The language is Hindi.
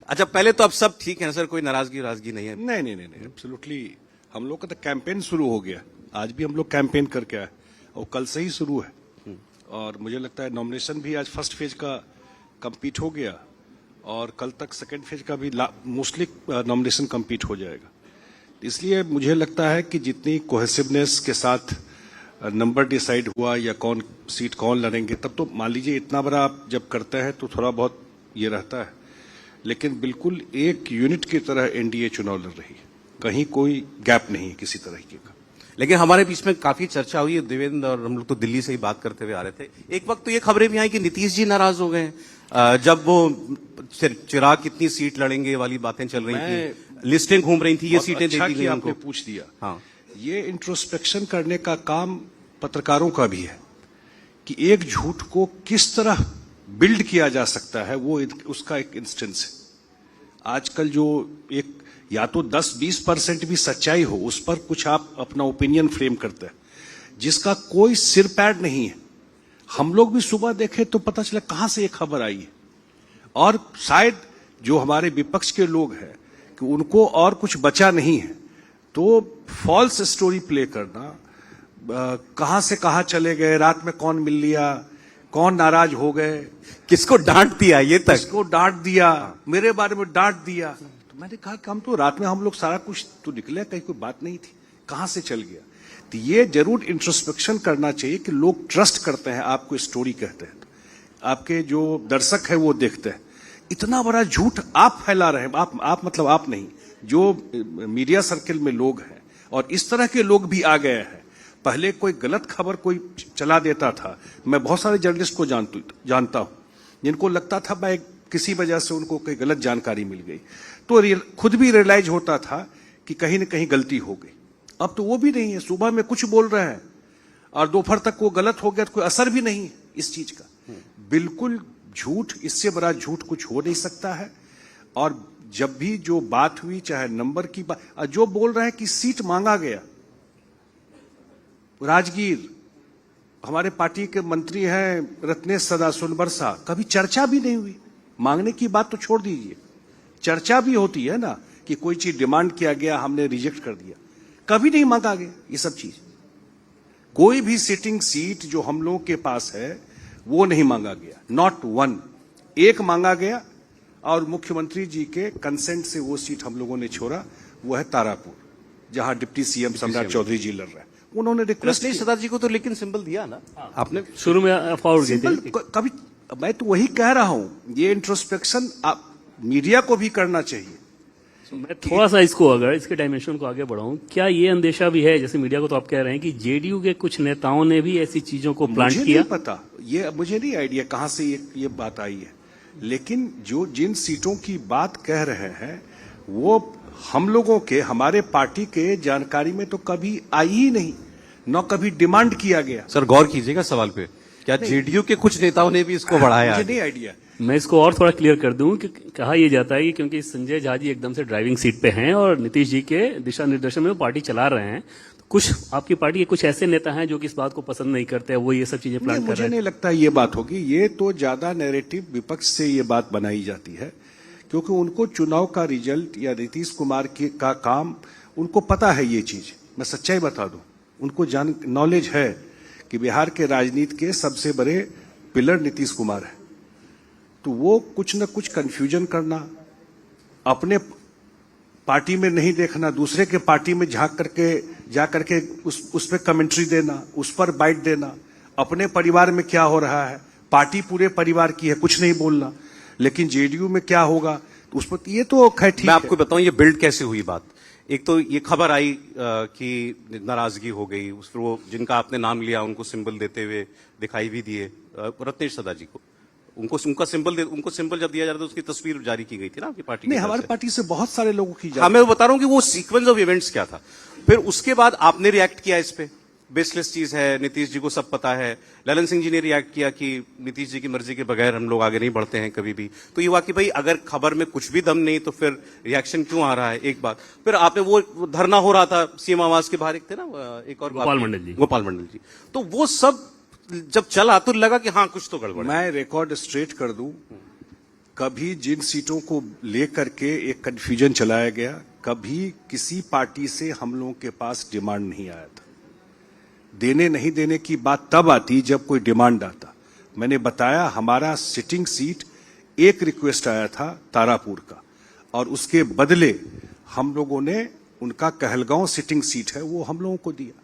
अच्छा, पहले तो अब सब ठीक है सर, कोई नाराजगी नहीं है? नहीं, एब्सोल्युटली। हम लोग का तो कैंपेन शुरू हो गया। आज भी हम लोग कैंपेन करके आए और कल से ही शुरू है। और मुझे लगता है नॉमिनेशन भी आज फर्स्ट फेज का कंप्लीट हो गया और कल तक सेकंड फेज का भी मोस्टली नॉमिनेशन कंप्लीट हो जाएगा। इसलिए मुझे लगता है कि जितनी कोहेसिवनेस के साथ नंबर डिसाइड हुआ या कौन सीट कौन लड़ेंगे, तब तो मान लीजिए इतना बड़ा आप जब करते हैं तो थोड़ा बहुत ये रहता है, लेकिन बिल्कुल एक यूनिट की तरह एनडीए चुनाव लड़ रही है, कहीं कोई गैप नहीं है किसी तरह का। लेकिन हमारे बीच में काफी चर्चा हुई है देवेंद्र, और हम लोग तो दिल्ली से ही बात करते हुए आ रहे थे। एक वक्त तो ये खबरें भी आई कि नीतीश जी नाराज हो गए जब वो चिराग कितनी सीट लड़ेंगे वाली बातें चल रही थी, लिस्टें घूम रही थी, ये सीटें अच्छा दे दी गई आपने उनको। पूछ दिया। हाँ, ये इंट्रोस्पेक्शन करने का काम पत्रकारों का भी है कि एक झूठ को किस तरह बिल्ड किया जा सकता है, वो उसका एक इंस्टेंस है। आजकल जो एक या तो 10-20% भी सच्चाई हो, उस पर कुछ आप अपना ओपिनियन फ्रेम करते हैं जिसका कोई सिर पैर नहीं है। हम लोग भी सुबह देखे तो पता चला कहां से ये खबर आई है, और शायद जो हमारे विपक्ष के लोग हैं कि उनको और कुछ बचा नहीं है, तो फॉल्स स्टोरी प्ले करना, कहां से कहां चले गए, रात में कौन मिल लिया, कौन नाराज हो गए, किसको डांट दिया, ये तक किसको डांट दिया, मेरे बारे में डांट दिया। तो मैंने कहा कि हम तो रात में हम लोग सारा कुछ तो निकले, कहीं कोई बात नहीं थी, कहां से चल गया। तो ये जरूर इंट्रोस्पेक्शन करना चाहिए कि लोग ट्रस्ट करते हैं आपको, स्टोरी कहते हैं, आपके जो दर्शक है वो देखते हैं। इतना बड़ा झूठ आप फैला रहे हैं, आप मतलब आप नहीं, जो मीडिया सर्किल में लोग हैं, और इस तरह के लोग भी आ गए हैं। पहले कोई गलत खबर कोई चला देता था, मैं बहुत सारे जर्नलिस्ट को जानता हूं जिनको लगता था मैं किसी वजह से उनको कोई गलत जानकारी मिल गई तो खुद भी रियलाइज होता था कि कहीं न कहीं गलती हो गई। अब तो वो भी नहीं है, सुबह में कुछ बोल रहे हैं और दोपहर तक वो गलत हो गया तो कोई असर भी नहीं है इस चीज का। बिल्कुल झूठ, इससे बड़ा झूठ कुछ हो नहीं सकता है। और जब भी जो बात हुई, चाहे नंबर की बात, जो बोल रहे हैं कि सीट मांगा गया, राजगीर हमारे पार्टी के मंत्री हैं रत्नेश सदा सुनबरसा, कभी चर्चा भी नहीं हुई। मांगने की बात तो छोड़ दीजिए, चर्चा भी होती है ना कि कोई चीज डिमांड किया गया, हमने रिजेक्ट कर दिया, कभी नहीं मांगा गया ये सब चीज। कोई भी सिटिंग सीट जो हम लोगों के पास है वो नहीं मांगा गया, नॉट वन। एक मांगा गया और मुख्यमंत्री जी के कंसेंट से वो सीट हम लोगों ने छोड़ा, वो है तारापुर, जहां डिप्टी सीएम सम्राट चौधरी जी लड़ रहे हैं। उन्होंने रिक्वेस्ट रत्नेश सदा जी को तो लेकिन सिंबल दिया ना आपने शुरू में, फॉरवर्ड सिंपल कभी, मैं तो वही कह रहा हूं, ये इंट्रोस्पेक्शन आप मीडिया को भी करना चाहिए। मैं थोड़ा सा इसको, अगर इसके डायमेंशन को आगे बढ़ाऊं, क्या ये अंदेशा भी है, जैसे मीडिया को तो आप कह रहे हैं कि जेडीयू के कुछ नेताओं ने भी ऐसी चीजों को प्लांट मुझे किया? नहीं पता, ये मुझे नहीं आइडिया कहां से ये बात आई है, लेकिन जो जिन सीटों की बात कह रहे हैं वो हम लोगों के, हमारे पार्टी के जानकारी में तो कभी आई ही नहीं, न कभी डिमांड किया गया। सर गौर कीजिएगा सवाल पे, क्या जेडीयू के कुछ नेताओं ने भी इसको बढ़ाया? मुझे नहीं आइडिया। मैं इसको और थोड़ा क्लियर कर दूं कि कहा यह जाता है कि क्योंकि संजय झा जी एकदम से ड्राइविंग सीट पे हैं और नीतीश जी के दिशा निर्देशन में वो पार्टी चला रहे हैं, तो कुछ आपकी पार्टी के कुछ ऐसे नेता हैं जो कि इस बात को पसंद नहीं करते, वो ये सब चीजें प्लान कर रहे मुझे हैं। नहीं लगता ये बात होगी, ये तो ज्यादा नैरेटिव विपक्ष से ये बात बनाई जाती है, क्योंकि उनको चुनाव का रिजल्ट या नीतीश कुमार का काम उनको पता है। ये चीज मैं सच्चाई बता दूं, उनको नॉलेज है कि बिहार के राजनीति के सबसे बड़े पिलर नीतीश कुमार है, तो वो कुछ न कुछ कंफ्यूजन करना, अपने पार्टी में नहीं देखना, दूसरे के पार्टी में झांक करके जा करके उस पर कमेंट्री देना, उस पर बाइट देना, अपने परिवार में क्या हो रहा है, पार्टी पूरे परिवार की है, कुछ नहीं बोलना, लेकिन जेडीयू में क्या होगा उस पर, ये तो खैर ठीक है। मैं आपको बताऊं ये बिल्ड कैसे हुई बात। एक तो ये खबर आई कि नाराजगी हो गई, उस पर वो जिनका आपने नाम लिया उनको सिंबल देते हुए दिखाई भी दिए, रत्नेश सदा जी को, उनको सिंबल जब दिया जा रहा था उसकी तस्वीर जारी की गई थी ना आपकी पार्टी नहीं, हमारी पार्टी से बहुत सारे लोगों की हाँ, मैं बता रहा हूं कि वो सीक्वेंस ऑफ इवेंट्स क्या था। फिर उसके बाद आपने रिएक्ट किया इस पे, बेसलेस चीज है, नीतीश जी को सब पता है। ललन सिंह जी ने रिएक्ट किया कि नीतीश जी की मर्जी के बगैर हम लोग आगे नहीं बढ़ते हैं कभी भी। तो ये हुआ कि भाई अगर खबर में कुछ भी दम नहीं तो फिर रिएक्शन क्यों आ रहा है, एक बात। फिर आपने वो धरना हो रहा था सीएम आवास के बाहर, एक थे ना एक और गोपाल मंडल जी, तो वो सब जब चला तो लगा कि हाँ कुछ तो गड़बड़ है। मैं रिकॉर्ड स्ट्रेट कर दूं, कभी जिन सीटों को लेकर के एक कंफ्यूजन चलाया गया, कभी किसी पार्टी से हम लोगों के पास डिमांड नहीं आया था। देने नहीं देने की बात तब आती जब कोई डिमांड आता। मैंने बताया हमारा सिटिंग सीट एक रिक्वेस्ट आया था तारापुर का, और उसके बदले हम लोगों ने उनका कहलगांव सिटिंग सीट है वो हम लोगों को दिया।